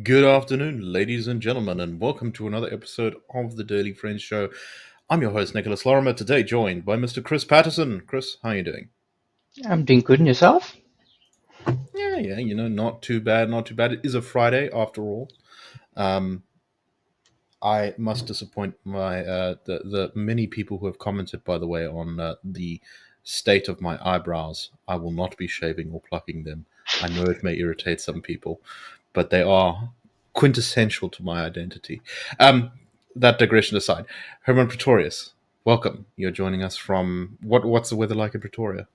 Good afternoon, ladies and gentlemen, and welcome to another episode of the Daily Friends Show. I'm your host, Nicholas Lorimer, today joined by Mr. Chris Patterson. Chris, how are you doing? I'm doing good, and yourself? Yeah, not too bad, not too bad. It is a Friday after all. Um, I must disappoint the many people who have commented, by the way, on the state of my eyebrows. I will not be shaving or plucking them. I know it may irritate some people, but they are quintessential to my identity. Um, that digression aside, Hermann Pretorius, welcome. You're joining us from what's the weather like in Pretoria?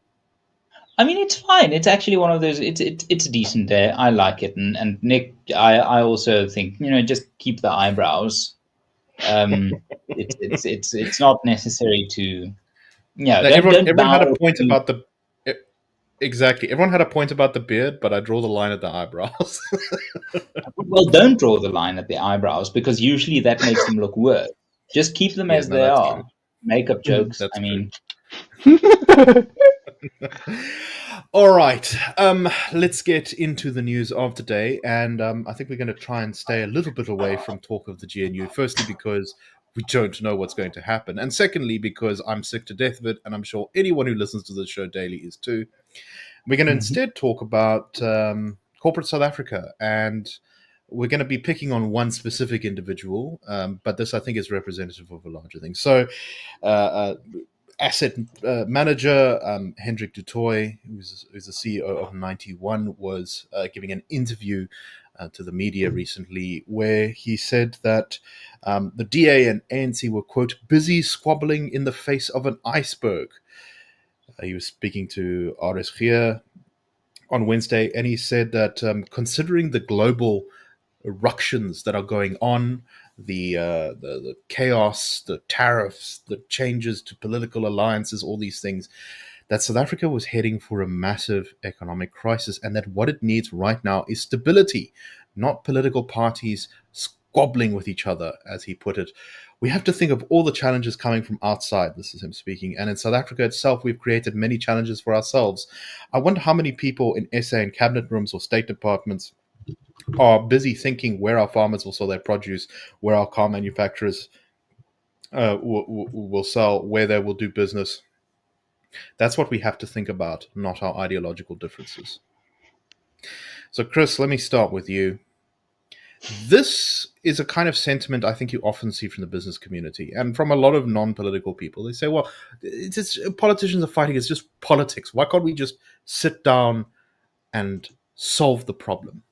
I mean, it's fine. It's actually one of those. It's a decent day. I like it, and Nick, I also think just keep the eyebrows. It's not necessary to Now, don't everyone had a bow point to. about the exactly. Everyone had a point about the beard, but I draw the line at the eyebrows. Well, don't draw the line at the eyebrows because usually that makes them look worse. Just keep them Yeah, as no, they that's are. true. Makeup jokes. That's I true. mean, All right, let's get into the news of today, and I think we're going to try and stay a little bit away from talk of the GNU. Firstly, because we don't know what's going to happen, and secondly, because I'm sick to death of it, and I'm sure anyone who listens to the show daily is too. We're going to instead talk about corporate South Africa, and we're going to be picking on one specific individual, but this I think is representative of a larger thing. So. Uh, Asset manager Hendrik du Toit, who's the CEO of 91, was giving an interview to the media recently where he said that the DA and ANC were, quote, busy squabbling in the face of an iceberg. He was speaking to RSG on Wednesday, and he said that considering the global ructions that are going on, the chaos, the tariffs, the changes to political alliances, all these things, that South Africa was heading for a massive economic crisis, and that what it needs right now is stability, not political parties squabbling with each other, as he put it. We have to think of all the challenges coming from outside. This is him speaking. And in South Africa itself, we've created many challenges for ourselves. I wonder how many people in SA and cabinet rooms or state departments are busy thinking where our farmers will sell their produce, where our car manufacturers will sell, where they will do business. That's what we have to think about, not our ideological differences. So, Chris, let me start with you. This is a kind of sentiment I think you often see from the business community and from a lot of non-political people. They say, well, it's just, politicians are fighting, it's just politics. Why can't we just sit down and solve the problem?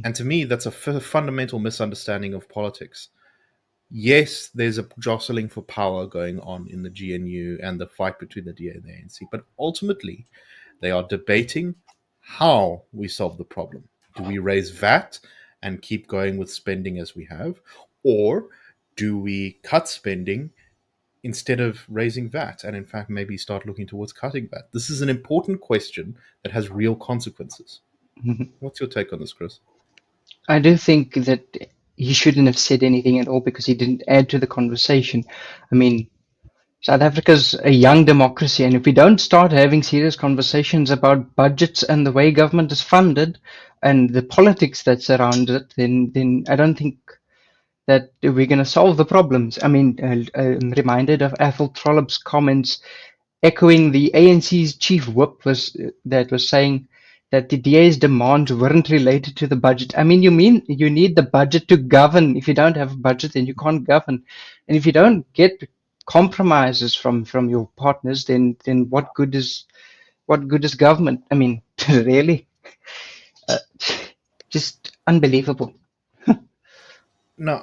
And to me, that's a fundamental misunderstanding of politics. Yes, there's a jostling for power going on in the GNU and the fight between the DA and the ANC, but ultimately, they are debating how we solve the problem. Do we raise VAT and keep going with spending as we have? Or do we cut spending instead of raising VAT and, in fact, maybe start looking towards cutting VAT? This is an important question that has real consequences. What's your take on this, Chris? I do think that he shouldn't have said anything at all because he didn't add to the conversation. I mean, South Africa's a young democracy, and if we don't start having serious conversations about budgets and the way government is funded and the politics that surround it, then I don't think that we're going to solve the problems. I mean, I'm reminded of Athol Trollop's comments echoing the ANC's chief whip that was saying that the DA's demands weren't related to the budget. I mean, you need the budget to govern. If you don't have a budget, then you can't govern. And if you don't get compromises from your partners, then what good is government? I mean, really, uh, just unbelievable. No,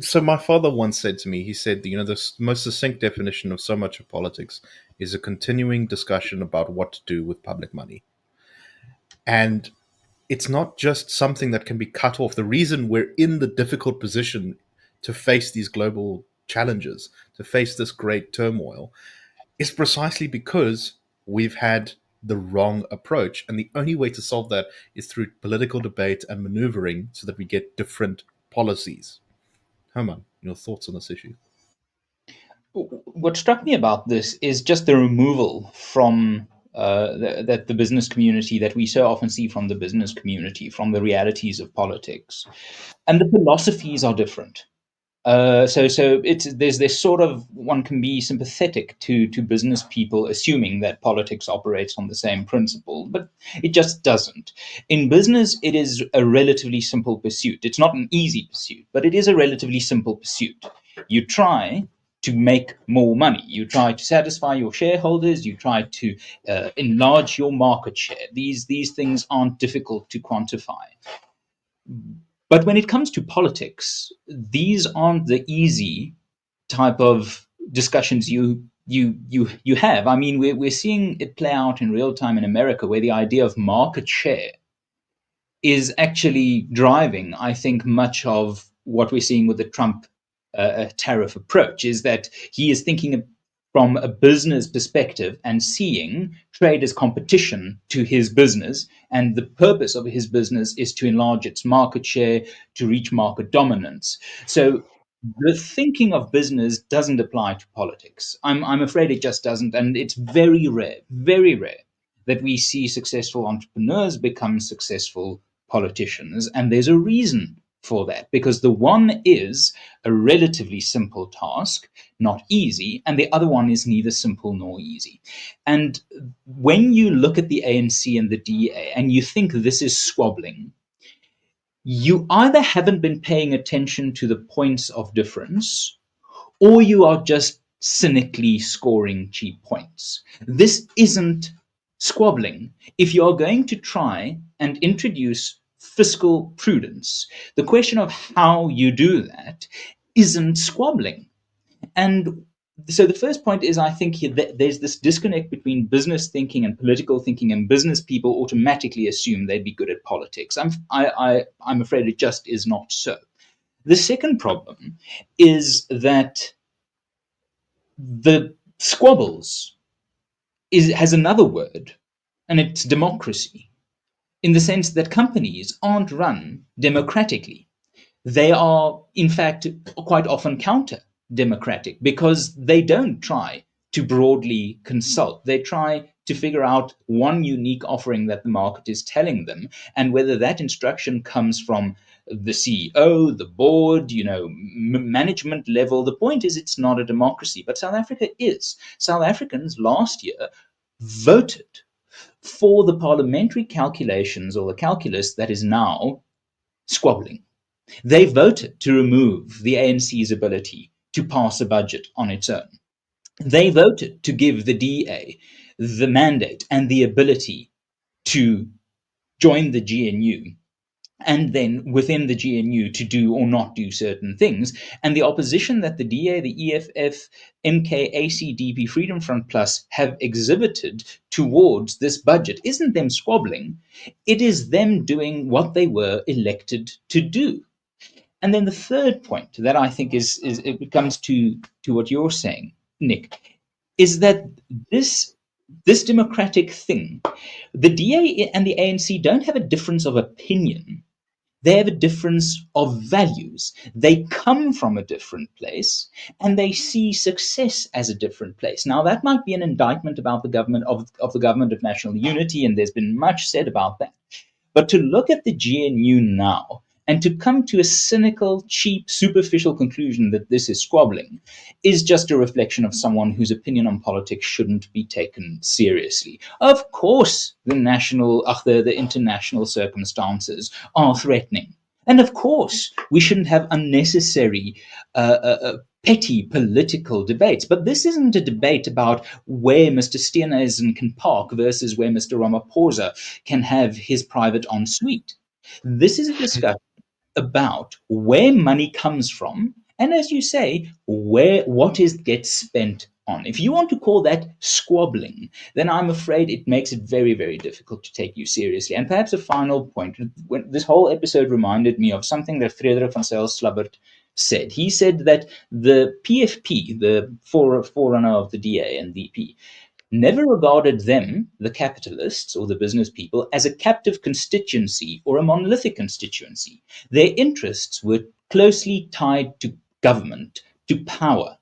so my father once said to me, he said, the most succinct definition of so much of politics is a continuing discussion about what to do with public money. And it's not just something that can be cut off. The reason we're in the difficult position to face these global challenges, to face this great turmoil, is precisely because we've had the wrong approach. And the only way to solve that is through political debate and maneuvering so that we get different policies. Herman, your thoughts on this issue? what struck me about this is just the removal from that the business community, that we so often see from the business community, from the realities of politics, and the philosophies are different. So it's there's this sort of, one can be sympathetic to business people assuming that politics operates on the same principle, but it just doesn't. In business, it is a relatively simple pursuit. It's not an easy pursuit, but it is a relatively simple pursuit. You try to make more money. You try to satisfy your shareholders. You try to enlarge your market share. These things aren't difficult to quantify. But when it comes to politics, these aren't the easy type of discussions you have. I mean, we're seeing it play out in real time in America, where the idea of market share is actually driving, I think, much of what we're seeing with the Trump tariff approach. Is that he is thinking from a business perspective and seeing trade as competition to his business, and the purpose of his business is to enlarge its market share, to reach market dominance. So the thinking of business doesn't apply to politics. I'm afraid it just doesn't, and it's very rare that we see successful entrepreneurs become successful politicians, and there's a reason for that, because the one is a relatively simple task, not easy, and the other one is neither simple nor easy. And when you look at the ANC and the DA and you think this is squabbling, you either haven't been paying attention to the points of difference, or you are just cynically scoring cheap points. This isn't squabbling. If you are going to try and introduce fiscal prudence, the question of how you do that isn't squabbling. And so the first point is, I think that there's this disconnect between business thinking and political thinking, and business people automatically assume they'd be good at politics. I'm afraid it just is not so. The second problem is that the squabbles has another word, and it's democracy, in the sense that companies aren't run democratically. They are, in fact, quite often counter democratic, because they don't try to broadly consult. They try to figure out one unique offering that the market is telling them, and whether that instruction comes from the CEO, the board, management level. The point is, it's not a democracy, but South Africa is. South Africans last year voted for the parliamentary calculations, or the calculus that is now squabbling. They voted to remove the ANC's ability to pass a budget on its own. They voted to give the DA the mandate and the ability to join the GNU, and then within the GNU to do or not do certain things. And the opposition that the DA, the EFF, MK, ACDP, Freedom Front Plus have exhibited towards this budget isn't them squabbling. It is them doing what they were elected to do. And then the third point that I think is it comes to what you're saying, Nick, is that this democratic thing, the DA and the ANC don't have a difference of opinion. They have a difference of values. They come from a different place, and they see success as a different place. Now, that might be an indictment about the government of the government of national unity, and there's been much said about that. But to look at the GNU now and to come to a cynical, cheap, superficial conclusion that this is squabbling is just a reflection of someone whose opinion on politics shouldn't be taken seriously. Of course, the international circumstances are threatening. And of course, we shouldn't have unnecessary petty political debates. But this isn't a debate about where Mr. Steenhuisen can park versus where Mr. Ramaphosa can have his private ensuite. This is a discussion about where money comes from, and as you say, what gets spent on. If you want to call that squabbling, then I'm afraid it makes it very, very difficult to take you seriously. And perhaps a final point, when this whole episode reminded me of something that Frederik van Zyl-Slabbert said. He said that the PFP, the forerunner of the DA and DP, never regarded them, the capitalists or the business people, as a captive constituency or a monolithic constituency. Their interests were closely tied to government, to power.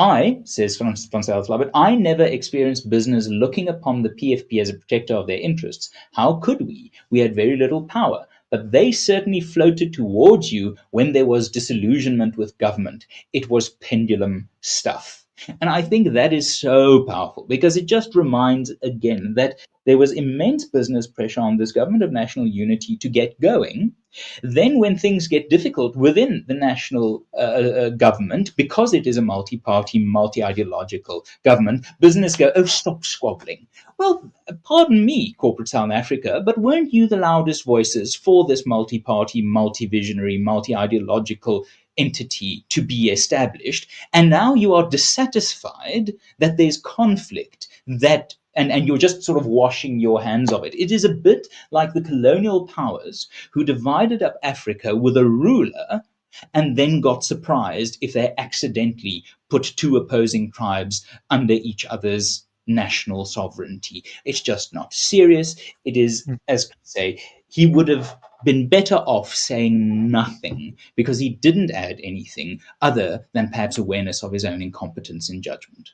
I, says Van Zelflabbert, I never experienced business looking upon the PFP as a protector of their interests. How could we? We had very little power. But they certainly floated towards you when there was disillusionment with government. It was pendulum stuff. And I think that is so powerful because it just reminds again that there was immense business pressure on this government of national unity to get going. Then, when things get difficult within the national government, because it is a multi party, multi ideological government, business go, oh, stop squabbling. Well, pardon me, corporate South Africa, but weren't you the loudest voices for this multi party, multi visionary, multi ideological entity to be established? And now you are dissatisfied that there's conflict, that and you're just sort of washing your hands of it. It is a bit like the colonial powers who divided up Africa with a ruler and then got surprised if they accidentally put two opposing tribes under each other's national sovereignty. It's just not serious. It is, as I say, he would have been better off saying nothing because he didn't add anything other than perhaps awareness of his own incompetence in judgment.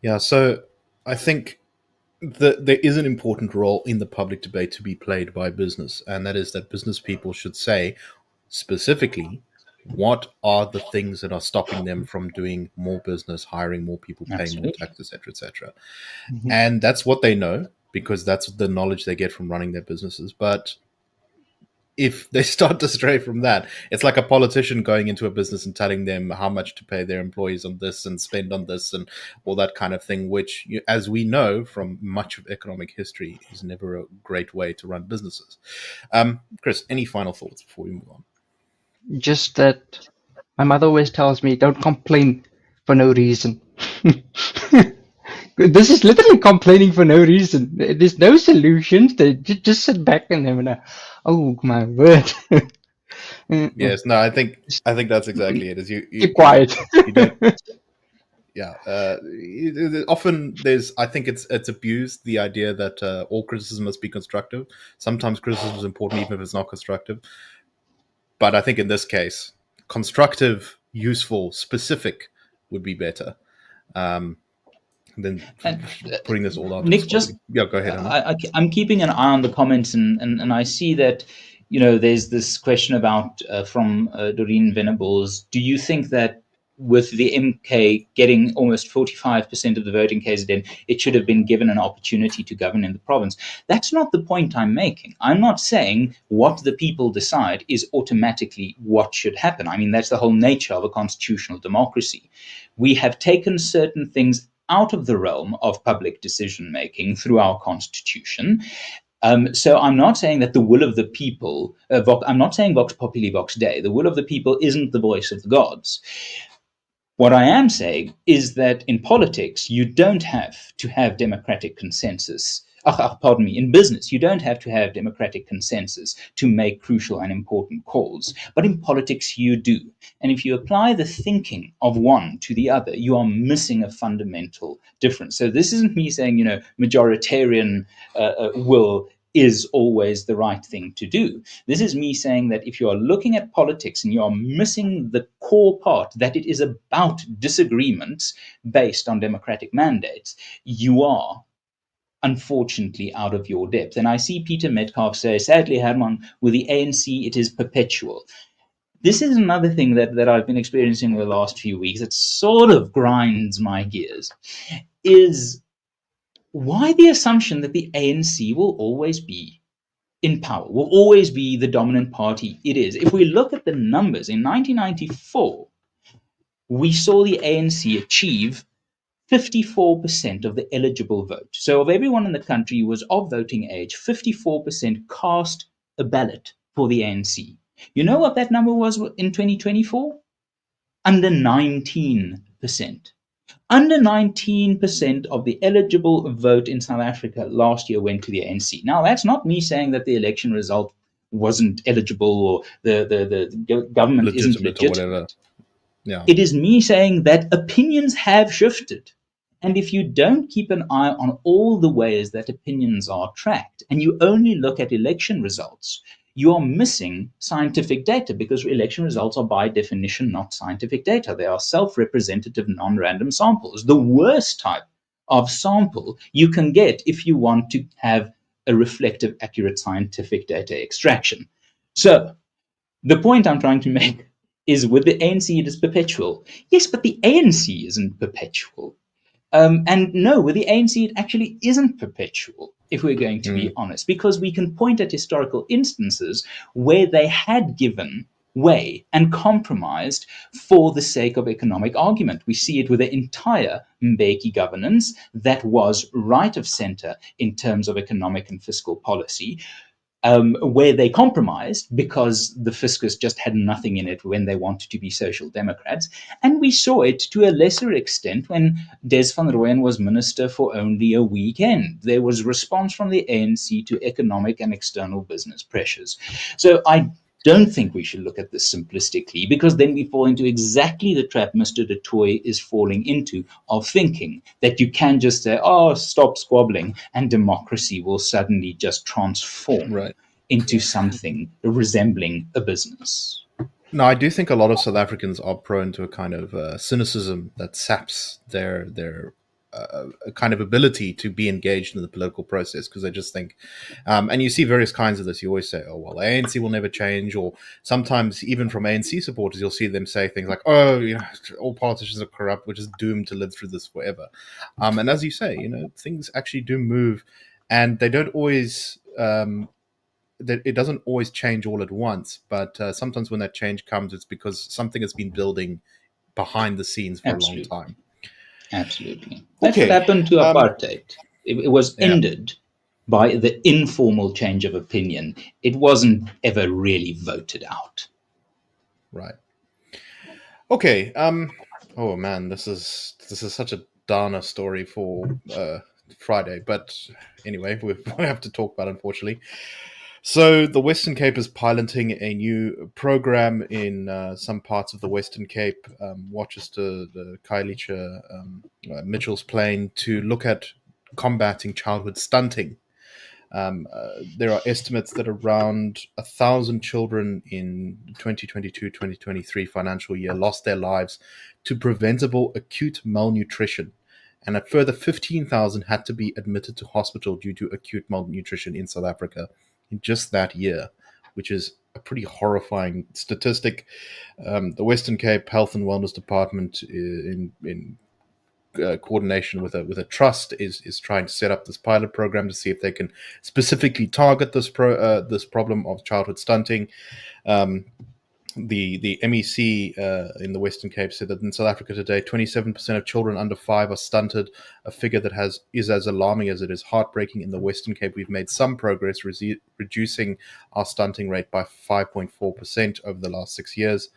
Yeah, so I think that there is an important role in the public debate to be played by business, and that is that business people should say specifically what are the things that are stopping them from doing more business, hiring more people, paying more Absolutely. tax, etc., etc. Mhm. And that's what they know because that's the knowledge they get from running their businesses. But if they start to stray from that, it's like a politician going into a business and telling them how much to pay their employees on this and spend on this and all that kind of thing, which, as we know from much of economic history, is never a great way to run businesses. Chris, any final thoughts before we move on? Just that my mother always tells me, don't complain for no reason. This is literally complaining for no reason. There's no solutions. They just sit back and have oh my word. Yes, no, I think that's exactly it. Is Keep quiet. you don't. Yeah, often I think it's abused, the idea that all criticism must be constructive. Sometimes criticism is important even if it's not constructive. But I think in this case, constructive, useful, specific would be better than And putting this all out. Nick, just Yeah, go ahead, Herman. I'm keeping an eye on the comments, and I see that there's this question about from Doreen Venables. Do you think that with the MK getting almost 45% of the vote in KZN, it should have been given an opportunity to govern in the province? That's not the point I'm making. I'm not saying what the people decide is automatically what should happen. I mean, that's the whole nature of a constitutional democracy. We have taken certain things out of the realm of public decision making through our constitution. So I'm not saying that the will of the people, I'm not saying vox populi vox dei, the will of the people isn't the voice of the gods. What I am saying is that in politics, you don't have to have democratic consensus. Pardon me, in business, you don't have to have democratic consensus to make crucial and important calls. But in politics, you do. And if you apply the thinking of one to the other, you are missing a fundamental difference. So this isn't me saying, majoritarian will is always the right thing to do. This is me saying that if you are looking at politics and you are missing the core part, that it is about disagreements based on democratic mandates, you are unfortunately out of your depth. And I see Peter Metcalf say, sadly, Herman, with the ANC, it is perpetual. This is another thing that I've been experiencing over the last few weeks that sort of grinds my gears, is why the assumption that the ANC will always be in power, will always be the dominant party it is. If we look at the numbers, in 1994, we saw the ANC achieve 54% of the eligible vote. So of everyone in the country who was of voting age, 54% cast a ballot for the ANC. You know what that number was in 2024? Under 19%. Under 19% of the eligible vote in South Africa last year went to the ANC. Now, that's not me saying that the election result wasn't eligible or the government isn't Legitimate or legitimate. whatever. Yeah. It is me saying that opinions have shifted. And if you don't keep an eye on all the ways that opinions are tracked and you only look at election results, you are missing scientific data, because election results are by definition not scientific data. They are self-representative, non-random samples. The worst type of sample you can get if you want to have a reflective, accurate scientific data extraction. So the point I'm trying to make is, with the ANC, it is perpetual. Yes, but the ANC isn't perpetual. And no, with the ANC, it actually isn't perpetual, if we're going to be honest, because we can point at historical instances where they had given way and compromised for the sake of economic argument. We see it with the entire Mbeki governance that was right of center in terms of economic and fiscal policy, where they compromised because the fiscus just had nothing in it when they wanted to be social democrats. And we saw it to a lesser extent when Des van Rooyen was minister for only a weekend. There was response from the ANC to economic and external business pressures. So I don't think we should look at this simplistically, because then we fall into exactly the trap Mr. Du Toit is falling into, of thinking that you can just say, oh, stop squabbling, and democracy will suddenly just transform into something resembling a business. No, I do think a lot of South Africans are prone to a kind of cynicism that saps their kind of ability to be engaged in the political process, because they just think, and you see various kinds of this. You always say, "Oh well, ANC will never change," or sometimes even from ANC supporters, you'll see them say things like, "Oh, you know, all politicians are corrupt. We're just doomed to live through this forever." And as you say, you know, things actually do move, and they don't always. That it doesn't always change all at once, but sometimes when that change comes, it's because something has been building behind the scenes for a long time. Absolutely. That's what happened to apartheid. It was ended by the informal change of opinion. It wasn't ever really voted out. Right. Okay. Oh man, this is such a downer story for Friday, but anyway, we have to talk about it, unfortunately. So the Western Cape is piloting a new program in some parts of the Western Cape, Worcester, the Khayelitsha, Mitchell's Plain, to look at combating childhood stunting. There are estimates that around 1,000 children in 2022-2023 financial year lost their lives to preventable acute malnutrition, and a further 15,000 had to be admitted to hospital due to acute malnutrition in South Africa in just that year, which is a pretty horrifying statistic. The Western Cape Health and Wellness Department, in coordination with a trust, is trying to set up this pilot program to see if they can specifically target this problem of childhood stunting. The MEC in the Western Cape said that in South Africa today, 27% of children under 5 are stunted, a figure that is as alarming as it is heartbreaking. In the Western Cape, we've made some progress reducing our stunting rate by 5.4% over the last 6 years.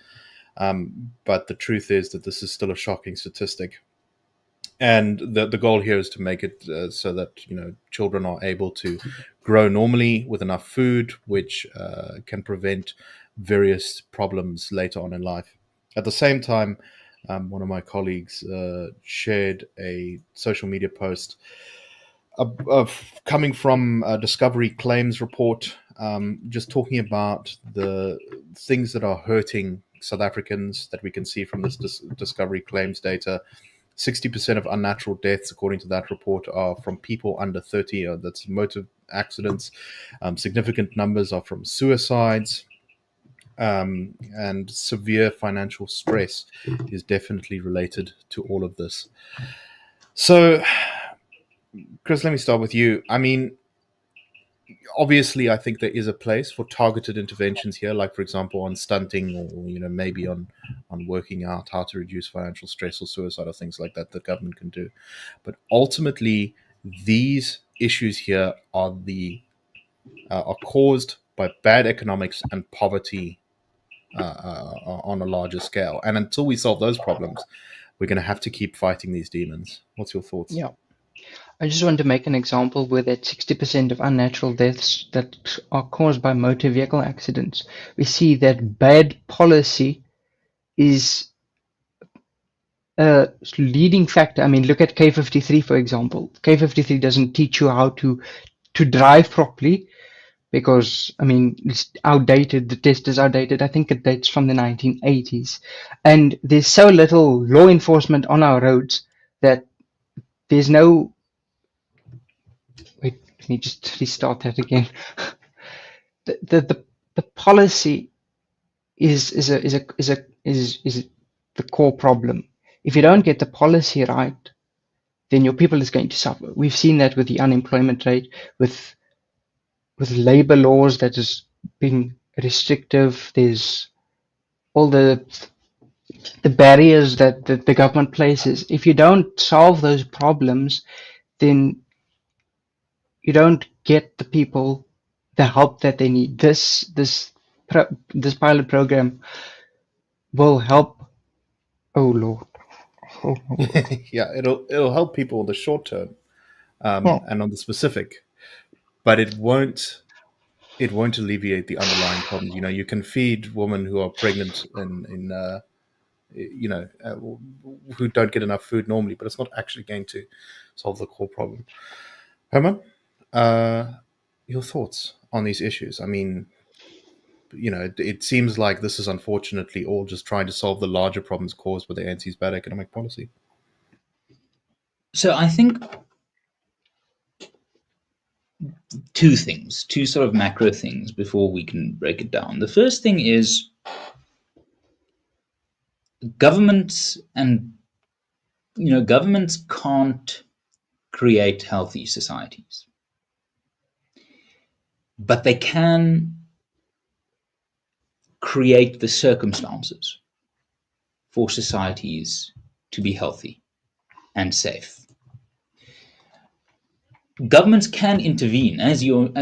But the truth is that this is still a shocking statistic. And the goal here is to make it so that, you know, children are able to grow normally with enough food, which can prevent various problems later on in life. At the same time, one of my colleagues shared a social media post of coming from a Discovery Claims report, just talking about the things that are hurting South Africans that we can see from this Discovery Claims data. 60% of unnatural deaths, according to that report, are from people under 30. That's motor accidents. Significant numbers are from suicides. And severe financial stress is definitely related to all of this. So, Chris, let me start with you. I mean, obviously, I think there is a place for targeted interventions here, like, for example, on stunting, or, you know, maybe on working out how to reduce financial stress or suicide or things like that government can do. But ultimately, these issues here are caused by bad economics and poverty on a larger scale. And until we solve those problems, we're going to have to keep fighting these demons. What's your thoughts? Yeah. I just want to make an example where that 60% of unnatural deaths that are caused by motor vehicle accidents. We see that bad policy is a leading factor. I mean, look at K53, for example. K53 doesn't teach you how to drive properly. because I mean it's outdated. The test is outdated. I think it dates from the 1980s, and there's so little law enforcement on our roads that there's no. Wait, let me just restart that again. The policy is the core problem. If you don't get the policy right, then your people is going to suffer. We've seen that with the unemployment rate, with labor laws that is being restrictive. There's all the barriers that the government places. If you don't solve those problems, then you don't get the people the help that they need. This pilot program will help. Oh Lord. Oh Lord. Yeah, it'll help people in the short term, Yeah. and on the specific, but it won't alleviate the underlying problems. You can feed women who are pregnant in who don't get enough food normally, but it's not actually going to solve the core problem. Herman, uh, your thoughts on these issues? I mean, it seems like this is unfortunately all just trying to solve the larger problems caused by the ANC's bad economic policy. So I think two things, two sort of macro things before we can break it down. The first thing is governments and governments can't create healthy societies, but they can create the circumstances for societies to be healthy and safe. Governments can intervene, as you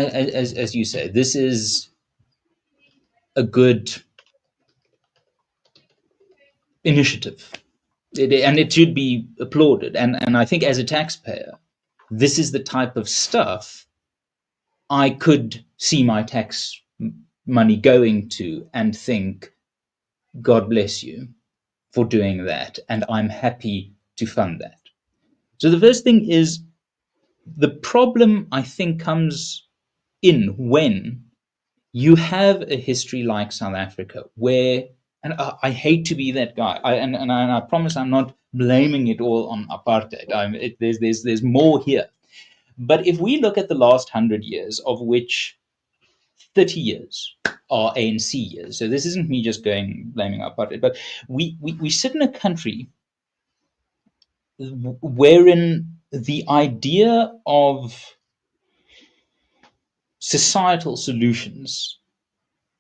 say. This is a good initiative, and it should be applauded. And I think as a taxpayer, this is the type of stuff I could see my tax money going to and think, God bless you for doing that, and I'm happy to fund that. So the first thing is, the problem I think comes in when you have a history like South Africa where, and I hate to be that guy, and I promise I'm not blaming it all on apartheid. There's more here. But if we look at the last 100 years, of which 30 years are ANC years, so this isn't me just blaming apartheid, but we sit in a country wherein the idea of societal solutions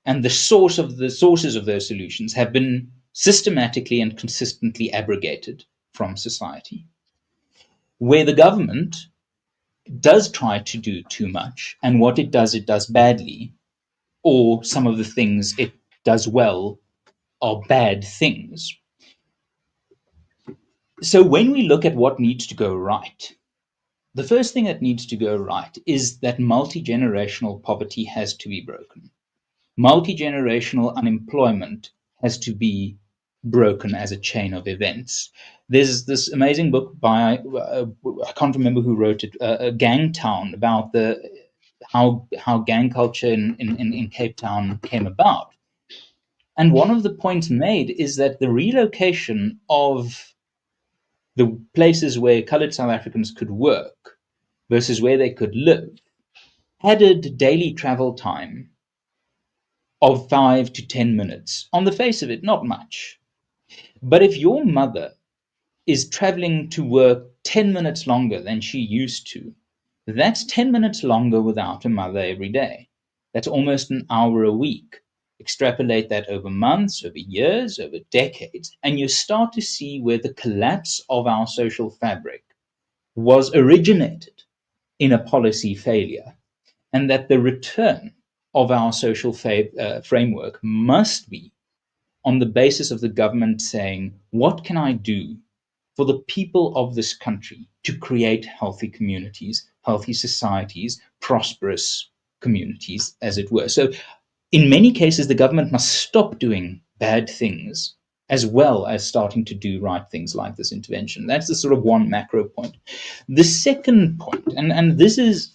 and the sources of those solutions have been systematically and consistently abrogated from society, where the government does try to do too much, and what it does badly, or some of the things it does well are bad things. So when we look at what needs to go right, the first thing that needs to go right is that multi-generational poverty has to be broken. Multi-generational unemployment has to be broken as a chain of events. There's this amazing book by I can't remember who wrote it, Gang Town, about how gang culture in Cape Town came about. And one of the points made is that the relocation of the places where coloured South Africans could work versus where they could live added daily travel time of 5 to 10 minutes. On the face of it, not much. But if your mother is traveling to work 10 minutes longer than she used to, that's 10 minutes longer without a mother every day. That's almost an hour a week. Extrapolate that over months, over years, over decades, and you start to see where the collapse of our social fabric was originated in a policy failure, and that the return of our social framework must be on the basis of the government saying, what can I do for the people of this country to create healthy communities, healthy societies, prosperous communities, as it were. So in many cases, the government must stop doing bad things as well as starting to do right things like this intervention. That's the sort of one macro point. The second point, and this is,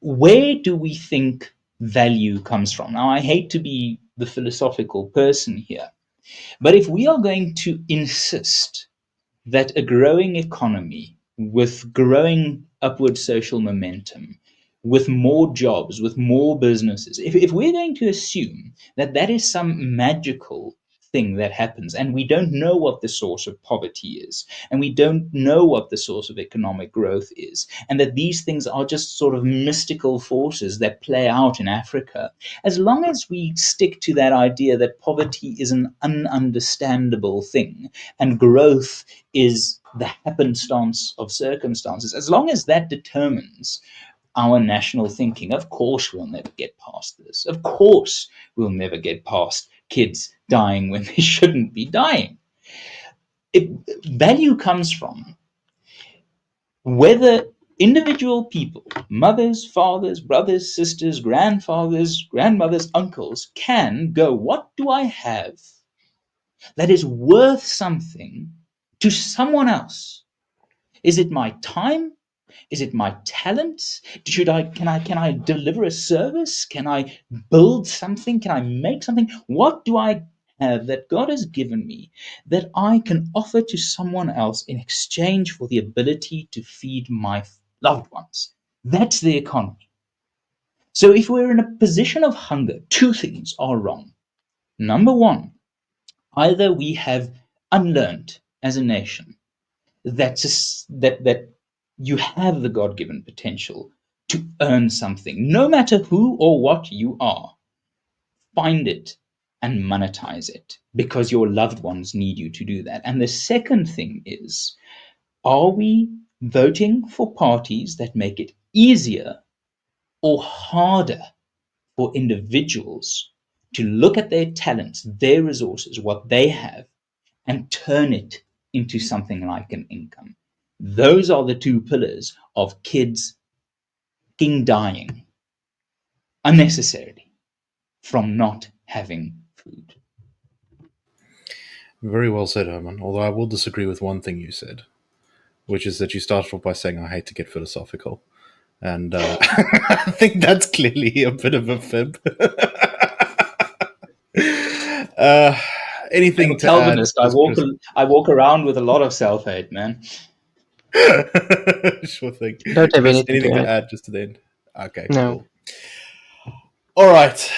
where do we think value comes from? Now, I hate to be the philosophical person here, but if we are going to insist that a growing economy with growing upward social momentum, with more jobs, with more businesses, if we're going to assume that that is some magical thing that happens, and we don't know what the source of poverty is, and we don't know what the source of economic growth is, and that these things are just sort of mystical forces that play out in Africa, as long as we stick to that idea that poverty is an ununderstandable thing and growth is the happenstance of circumstances, as long as that determines our national thinking, of course we'll never get past this. Of course we'll never get past kids dying when they shouldn't be dying. Value comes from whether individual people, mothers, fathers, brothers, sisters, grandfathers, grandmothers, uncles, can go, what do I have that is worth something to someone else? Is it my time? Is it my talents? Can I deliver a service? Can I build something? Can I make something? What do I have that God has given me that I can offer to someone else in exchange for the ability to feed my loved ones? That's the economy. So if we're in a position of hunger, two things are wrong. Number one, either we have unlearned as a nation that you have the God-given potential to earn something, no matter who or what you are. Find it and monetize it because your loved ones need you to do that. And the second thing is, are we voting for parties that make it easier or harder for individuals to look at their talents, their resources, what they have, and turn it into something like an income? Those are the two pillars of kids dying unnecessarily from not having food. Very well said, Herman. Although I will disagree with one thing you said, which is that you started off by saying, I hate to get philosophical. And I think that's clearly a bit of a fib. uh, I'm anything a to add? Calvinist. I walk around with a lot of self-hate, man. Sure thing. Don't have Chris, anything anything to to add. add just to the end? Okay, No. cool. All right.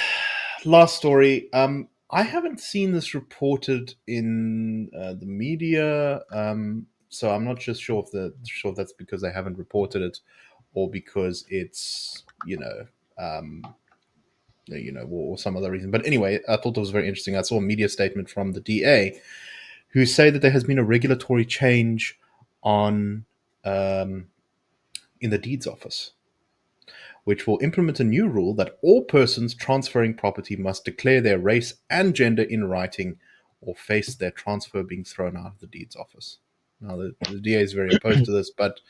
Last story. I haven't seen this reported in the media, so I'm not just sure if that's because they haven't reported it, or because it's or some other reason. But anyway, I thought it was very interesting. I saw a media statement from the DA who say that there has been a regulatory change on in the deeds office, which will implement a new rule that all persons transferring property must declare their race and gender in writing or face their transfer being thrown out of the deeds office. Now, the DA is very opposed to this, but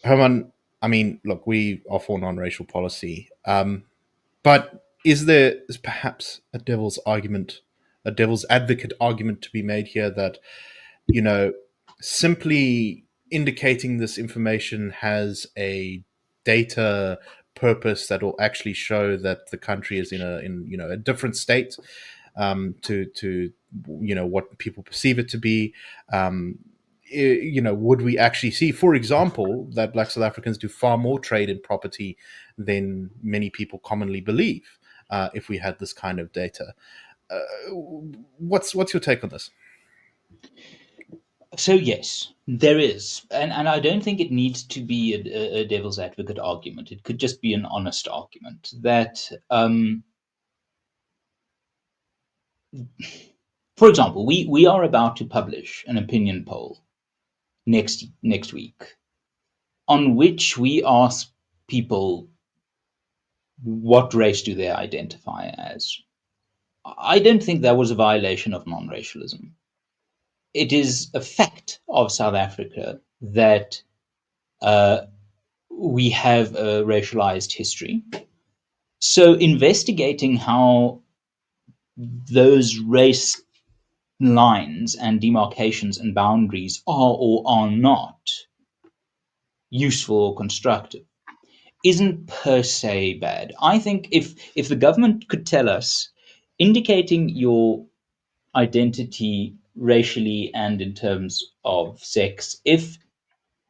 Herman, I mean, look, we are for non-racial policy, but is perhaps a devil's advocate argument to be made here that, simply indicating this information has a data purpose that will actually show that the country is in a different state to what people perceive it to be. Would we actually see, for example, that Black South Africans do far more trade in property than many people commonly believe if we had this kind of data? What's your take on this? So yes, there is, and I don't think it needs to be a devil's advocate argument. It could just be an honest argument that, for example, we are about to publish an opinion poll next week on which we ask people what race do they identify as. I don't think that was a violation of non-racialism. It is a fact of South Africa that we have a racialized history. So investigating how those race lines and demarcations and boundaries are or are not useful or constructive isn't per se bad. I think if the government could tell us, indicating your identity racially and in terms of sex, if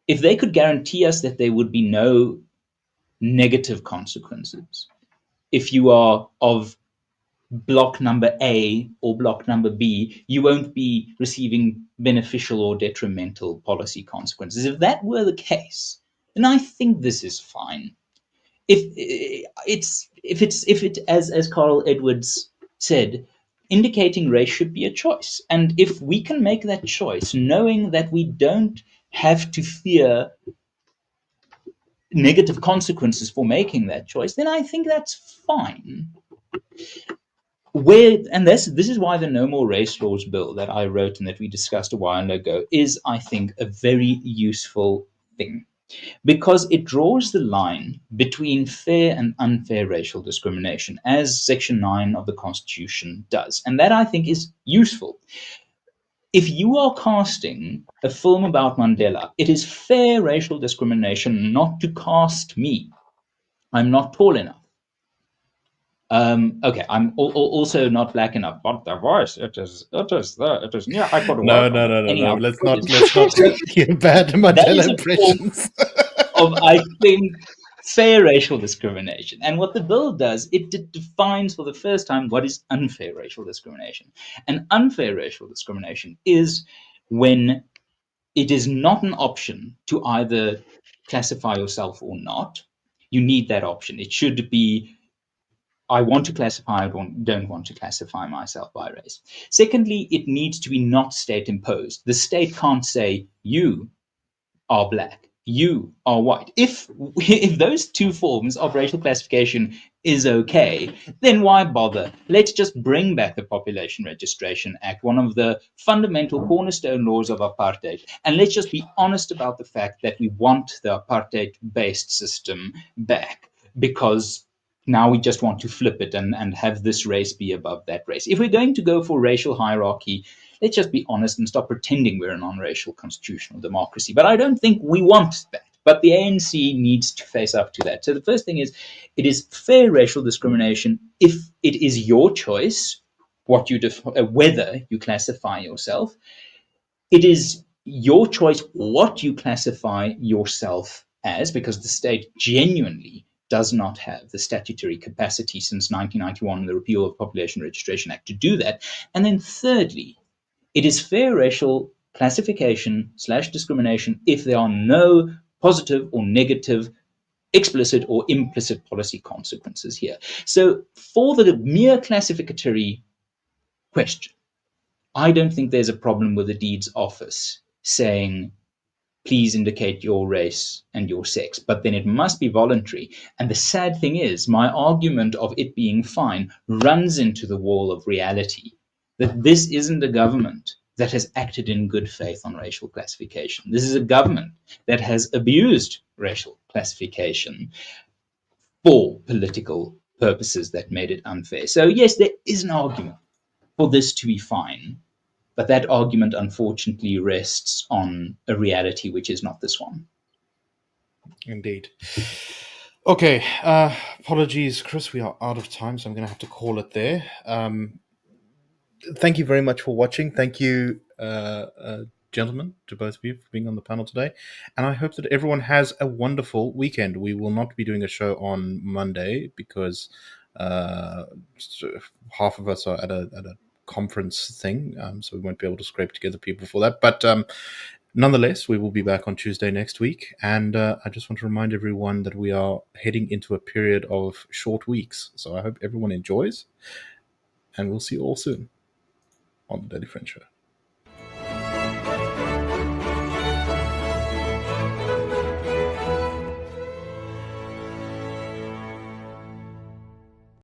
they could guarantee us that there would be no negative consequences if you are of block number A or block number B, you won't be receiving beneficial or detrimental policy consequences. If that were the case, then I think this is fine. If it as Carl Edwards said, indicating race should be a choice, and if we can make that choice, knowing that we don't have to fear negative consequences for making that choice, then I think that's fine. This is why the No More Race Laws bill that I wrote and that we discussed a while ago is, I think, a very useful thing, because it draws the line between fair and unfair racial discrimination, as Section 9 of the Constitution does. And that, I think, is useful. If you are casting a film about Mandela, it is fair racial discrimination not to cast me. I'm not tall enough. Okay, I'm also not black enough, but the voice, it is there, it is near. I could No, work on no, it. no, no, no. Anyhow, Let's not hear bad that Mandela is a form impressions. of, I think, fair racial discrimination. And what the bill does, it defines for the first time what is unfair racial discrimination. And unfair racial discrimination is when it is not an option to either classify yourself or not. You need that option. It should be, I want to classify, I don't want to classify myself by race. Secondly, it needs to be not state imposed. The state can't say, you are black, you are white. If those two forms of racial classification is okay, then why bother? Let's just bring back the Population Registration Act, one of the fundamental cornerstone laws of apartheid, and let's just be honest about the fact that we want the apartheid-based system back, because now we just want to flip it and have this race be above that race. If we're going to go for racial hierarchy, let's just be honest and stop pretending we're a non-racial constitutional democracy. But I don't think we want that. But the ANC needs to face up to that. So the first thing is, it is fair racial discrimination if it is your choice what you whether you classify yourself. It is your choice what you classify yourself as, because the state genuinely does not have the statutory capacity since 1991, the repeal of the Population Registration Act, to do that. And then thirdly, it is fair racial classification / discrimination if there are no positive or negative, explicit or implicit policy consequences here. So for the mere classificatory question, I don't think there's a problem with the deeds office saying, please indicate your race and your sex, but then it must be voluntary. And the sad thing is, my argument of it being fine runs into the wall of reality, that this isn't a government that has acted in good faith on racial classification. This is a government that has abused racial classification for political purposes that made it unfair. So yes, there is an argument for this to be fine, but that argument, unfortunately, rests on a reality which is not this one. Indeed. Okay. Apologies, Chris. We are out of time, so I'm going to have to call it there. Thank you very much for watching. Thank you, gentlemen, to both of you for being on the panel today. And I hope that everyone has a wonderful weekend. We will not be doing a show on Monday because half of us are at a conference thing, so we won't be able to scrape together people for that. But nonetheless, we will be back on Tuesday next week. And I just want to remind everyone that we are heading into a period of short weeks. So I hope everyone enjoys, and we'll see you all soon on the Daily Friend Show.